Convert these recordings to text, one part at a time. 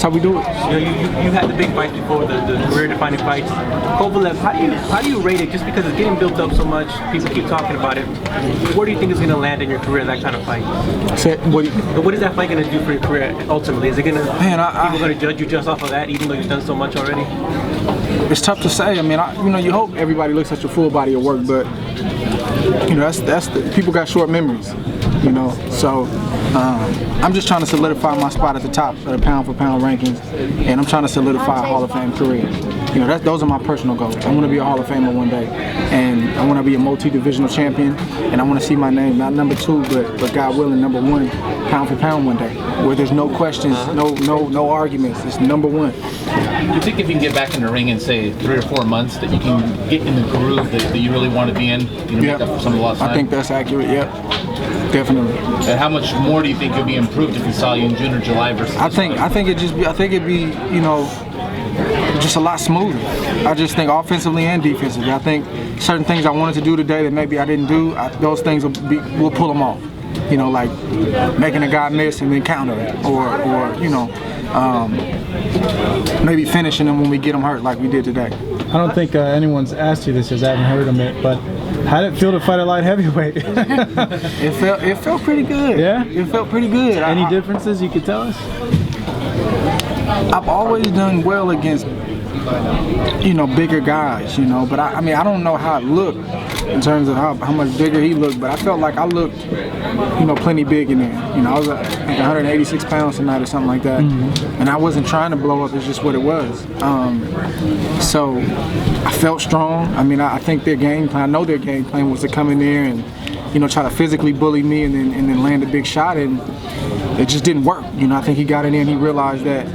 how we do it. You had the big fights before, the career-defining fights. Kovalev, how do you rate it? Just because it's getting built up so much, people keep talking about it. Where do you think it's going to land in your career, that kind of fight? What is that fight going to do for your career ultimately? Is it going to people going to judge you just off of that, even though you've done so much already? It's tough to say. I mean, you hope everybody looks at your full body of work, but that's people got short memories. So I'm just trying to solidify my spot at the top of the pound-for-pound rankings, and I'm trying to solidify a Hall of Fame career. Those are my personal goals. I want to be a Hall of Famer one day, and I want to be a multi-divisional champion, and I want to see my name not number 2, but God willing, number 1, pound-for-pound one day, where there's no questions, no arguments. It's number 1. Do you think if you can get back in the ring in, say, 3 or 4 months, that you can get in the groove that you really want to be in? Make up for some of the lost time? I think that's accurate. Yep, definitely. And how much more do you think you'll be improved if we saw you in June or July versus? I think it'd be just a lot smoother. I just think offensively and defensively. I think certain things I wanted to do today that maybe I didn't do, those things we'll pull them off. Like making a guy miss and then counter it, or maybe finishing them when we get them hurt like we did today. I don't think anyone's asked you this because I haven't heard them yet, but how did it feel to fight a light heavyweight? It felt pretty good. Yeah? It felt pretty good. Any differences you could tell us? I've always done well against bigger guys, but I don't know how it looked in terms of how much bigger he looked, but I felt like I looked, plenty big in there. I was like 186 pounds tonight or something like that, and I wasn't trying to blow up. It's just what it was. So I felt strong. I think their game plan. I know their game plan was to come in there and try to physically bully me and then land a big shot, and it just didn't work. I think he got in there and he realized that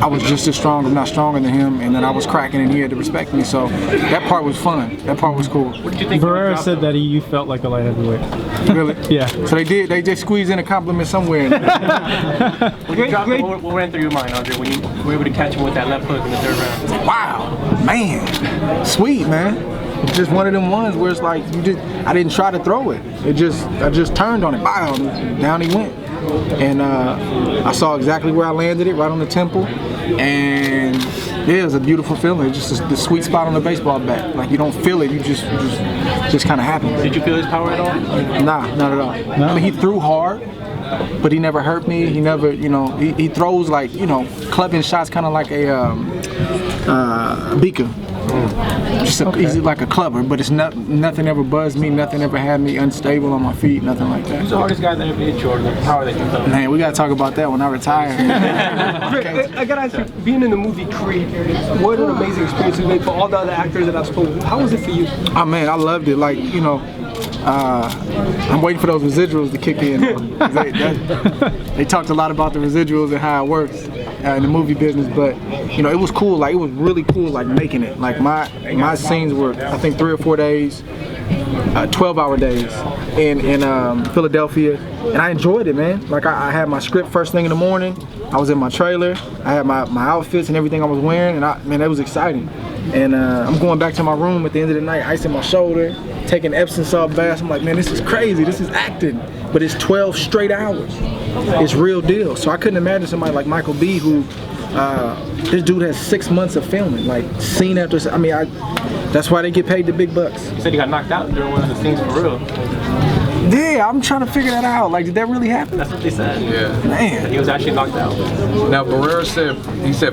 I was just as strong, if not stronger than him, and that I was cracking and he had to respect me. So that part was fun. That part was cool. What did you think? Barrera said that you felt like a light heavyweight. Really? Yeah. So they did. They just squeezed in a compliment somewhere. What ran through your mind, Andre, when you were able to catch him with that left hook in the 3rd round? Wow, man, sweet, man. It's just one of them ones where it's like I didn't try to throw it. I just turned on it. Wow, down he went. And I saw exactly where I landed it, right on the temple, and it was a beautiful feeling. It's just the sweet spot on the baseball bat. Like you don't feel it, you just kind of happens. Did you feel his power at all? Nah, not at all. No? He threw hard, but he never hurt me. He never, he throws like clubbing shots, kind of like a beaker. Just he's like a clubber, but it's nothing ever buzzed me, nothing ever had me unstable on my feet, nothing like that. Who's the hardest guy that ever hit you, or the power that you felt? Man, we gotta talk about that when I retire. I gotta ask you, being in the movie Creed, what an amazing experience it made for all the other actors that I've spoken to. How was it for you? Oh man, I loved it. Like, I'm waiting for those residuals to kick in. They talked a lot about the residuals and how it works in the movie business, but it was cool. Like, it was really cool, like making it. Like my scenes were, I think, 3 or 4 days, 12-hour days in Philadelphia, and I enjoyed it, man. Like I had my script first thing in the morning. I was in my trailer. I had my outfits and everything I was wearing, and man, that was exciting. And I'm going back to my room at the end of the night, icing my shoulder, taking Epsom salt baths. I'm like, man, this is crazy. This is acting, but it's 12 straight hours. It's real deal. So I couldn't imagine somebody like Michael B, who this dude has 6 months of filming, like scene after scene. That's why they get paid the big bucks. You said he got knocked out during one of the scenes for real. Yeah, I'm trying to figure that out. Like, did that really happen? That's what they said. Yeah. Man. He was actually knocked out. Now, Barrera said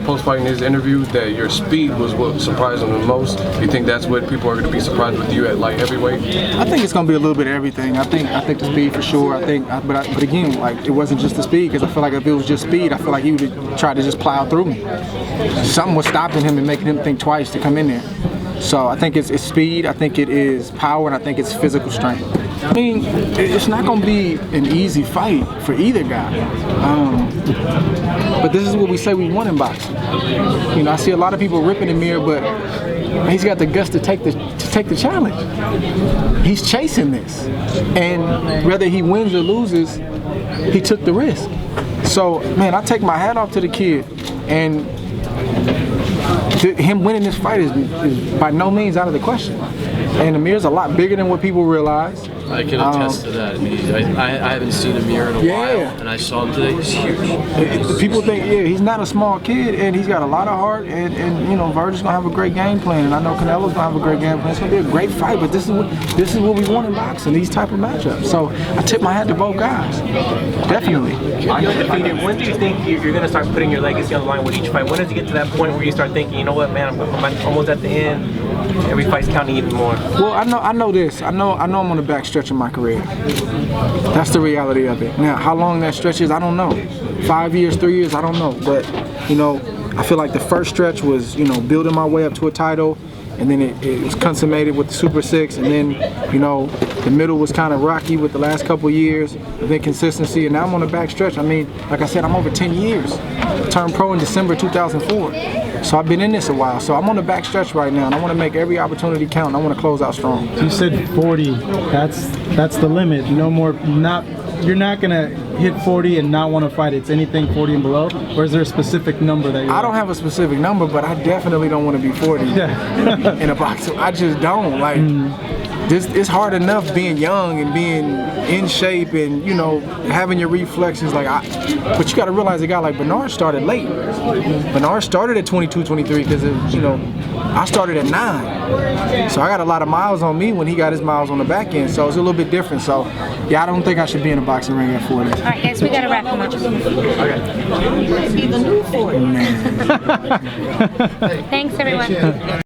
post-fighting his interview that your speed was what surprised him the most. You think that's what people are going to be surprised with you at light heavyweight? I think it's going to be a little bit of everything. I think the speed for sure. But again, like, it wasn't just the speed, because I feel like if it was just speed, I feel like he would have tried to just plow through me. Something was stopping him and making him think twice to come in there. So I think it's speed, I think it is power, and I think it's physical strength. I mean, it's not going to be an easy fight for either guy. But this is what we say we want in boxing. I see a lot of people ripping Amir, but he's got the guts to take the challenge. He's chasing this, and whether he wins or loses, he took the risk. So, man, I take my hat off to the kid, and him winning this fight is by no means out of the question. And Amir's a lot bigger than what people realize. I can attest to that. I mean, I haven't seen Amir in a while, and I saw him today. He's huge. People think, he's not a small kid, and he's got a lot of heart, and you know, Virgil's gonna have a great game plan, and I know Canelo's gonna have a great game plan. It's gonna be a great fight, but this is what we want in boxing, these type of matchups. So I tip my hat to both guys, definitely. When do you think you're gonna start putting your legacy on the line with each fight? When does it get to that point where you start thinking, you know what, man, I'm almost at the end. Every fight's counting even more. Well, I know this. I know I'm on the back stretch of my career. That's the reality of it. Now, how long that stretch is, I don't know. 5 years, 3 years, I don't know. But you know, I feel like the first stretch was, you know, building my way up to a title, and then it was consummated with the Super 6, and then, you know, the middle was kind of rocky with the last couple of years of inconsistency, and now I'm on the back stretch. I mean, like I said, I'm over 10 years. I turned pro in December 2004. So I've been in this a while. So I'm on the back stretch right now, and I want to make every opportunity count, and I want to close out strong. You said 40. That's the limit. No more. You're not gonna hit 40 and not want to fight. It's anything 40 and below. Or is there a specific number that I don't have a specific number, but I definitely don't want to be 40 in a box. I just don't like. It's hard enough being young and being in shape and, you know, having your reflexes but you got to realize a guy like Bernard started late. Bernard started at 22, 23 because, you know, I started at 9. So I got a lot of miles on me when he got his miles on the back end. So it's a little bit different. So yeah, I don't think I should be in a boxing ring at 40. All right, guys, we got to wrap him up. Okay. Thanks, everyone.